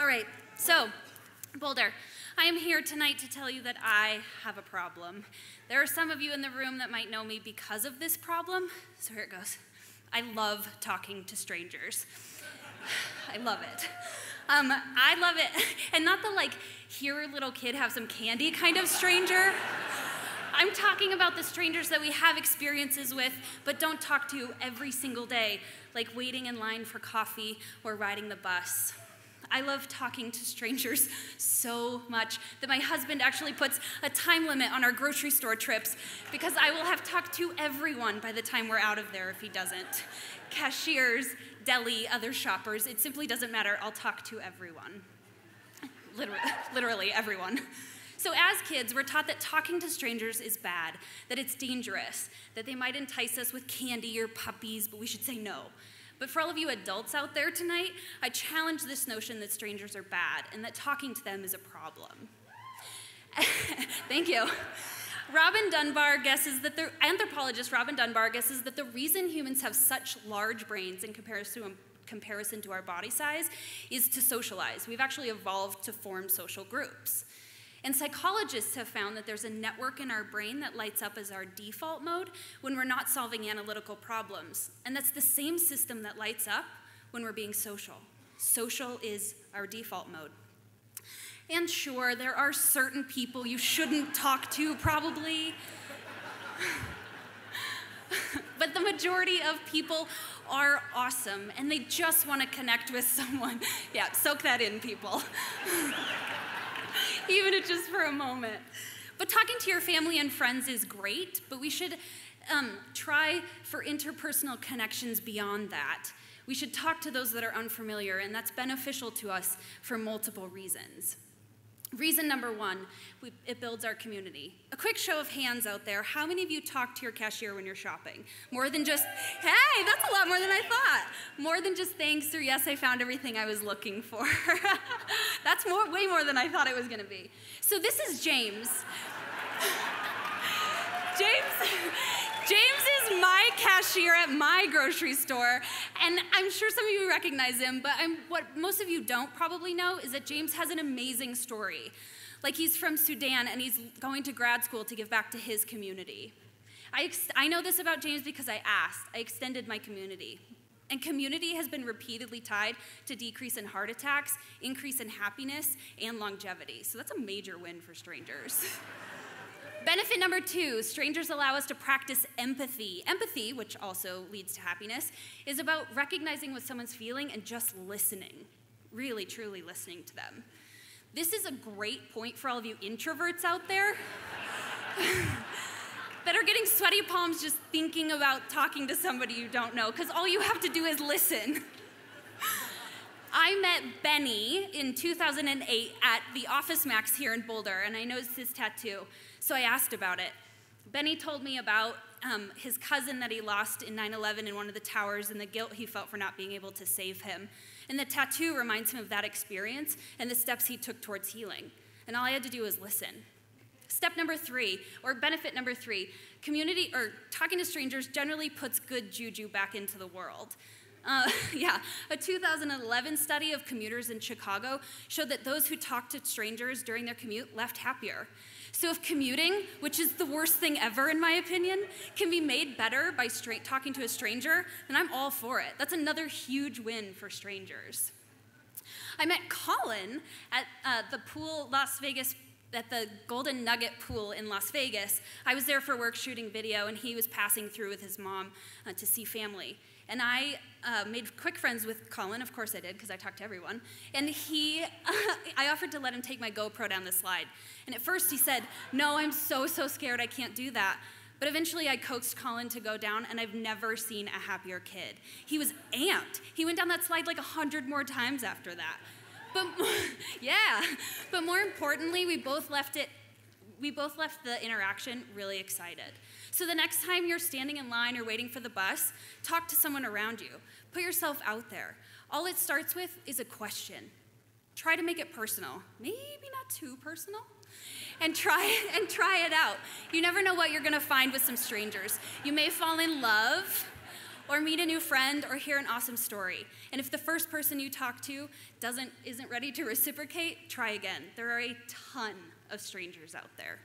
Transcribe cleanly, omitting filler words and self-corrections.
All right, so Boulder, I am here tonight to tell you that I have a problem. There are some of you in the room that might know me because of this problem, so here it goes. I love talking to strangers. I love it. I love it, and not the like, here little kid have some candy kind of stranger. I'm talking about the strangers that we have experiences with, but don't talk to every single day, like waiting in line for coffee or riding the bus. I love talking to strangers so much that my husband actually puts a time limit on our grocery store trips because I will have talked to everyone by the time we're out of there if he doesn't. Cashiers, deli, other shoppers, it simply doesn't matter. I'll talk to everyone. Literally everyone. So as kids, we're taught that talking to strangers is bad, that it's dangerous, that they might entice us with candy or puppies, but we should say no. But for all of you adults out there tonight, I challenge this notion that strangers are bad and that talking to them is a problem. Thank you. Anthropologist Robin Dunbar guesses that the reason humans have such large brains in comparison to our body size is to socialize. We've actually evolved to form social groups. And psychologists have found that there's a network in our brain that lights up as our default mode when we're not solving analytical problems. And that's the same system that lights up when we're being social. Social is our default mode. And sure, there are certain people you shouldn't talk to, probably. But the majority of people are awesome, and they just want to connect with someone. Yeah, soak that in, people. Even if just for a moment. But talking to your family and friends is great, but we should try for interpersonal connections beyond that. We should talk to those that are unfamiliar, and that's beneficial to us for multiple reasons. Reason number one, it builds our community. A quick show of hands out there, how many of you talk to your cashier when you're shopping? More than just, hey, that's a lot more than I thought. More than just thanks or yes, I found everything I was looking for. That's way more than I thought it was gonna be. So this is James. James is my cashier at my grocery store, and I'm sure some of you recognize him, but what most of you don't probably know is that James has an amazing story. Like, he's from Sudan, and he's going to grad school to give back to his community. I know this about James because I asked. I extended my community. And community has been repeatedly tied to decrease in heart attacks, increase in happiness, and longevity. So that's a major win for strangers. Benefit number two, strangers allow us to practice empathy. Empathy, which also leads to happiness, is about recognizing what someone's feeling and just listening, really, truly listening to them. This is a great point for all of you introverts out there that are getting sweaty palms just thinking about talking to somebody you don't know, because all you have to do is listen. I met Benny in 2008 at the Office Max here in Boulder, and I noticed his tattoo, so I asked about it. Benny told me about his cousin that he lost in 9/11 in one of the towers and the guilt he felt for not being able to save him. And the tattoo reminds him of that experience and the steps he took towards healing. And all I had to do was listen. Step number three, or benefit number three, community or talking to strangers generally puts good juju back into the world. A 2011 study of commuters in Chicago showed that those who talked to strangers during their commute left happier. So if commuting, which is the worst thing ever in my opinion, can be made better by talking to a stranger, then I'm all for it. That's another huge win for strangers. I met Colin at the pool at the Golden Nugget pool in Las Vegas. I was there for work shooting video, and he was passing through with his mom to see family. And I made quick friends with Colin, of course I did, because I talked to everyone. And I offered to let him take my GoPro down the slide. And at first he said, no, I'm so scared, I can't do that. But eventually I coaxed Colin to go down, and I've never seen a happier kid. He was amped. He went down that slide like 100 more times after that. But more importantly, we both left the interaction really excited. So the next time you're standing in line or waiting for the bus, talk to someone around you. Put yourself out there. All it starts with is a question. Try to make it personal. Maybe not too personal. And try it out. You never know what you're gonna find with some strangers. You may fall in love, or meet a new friend, or hear an awesome story. And if the first person you talk to isn't ready to reciprocate, try again. There are a ton of strangers out there.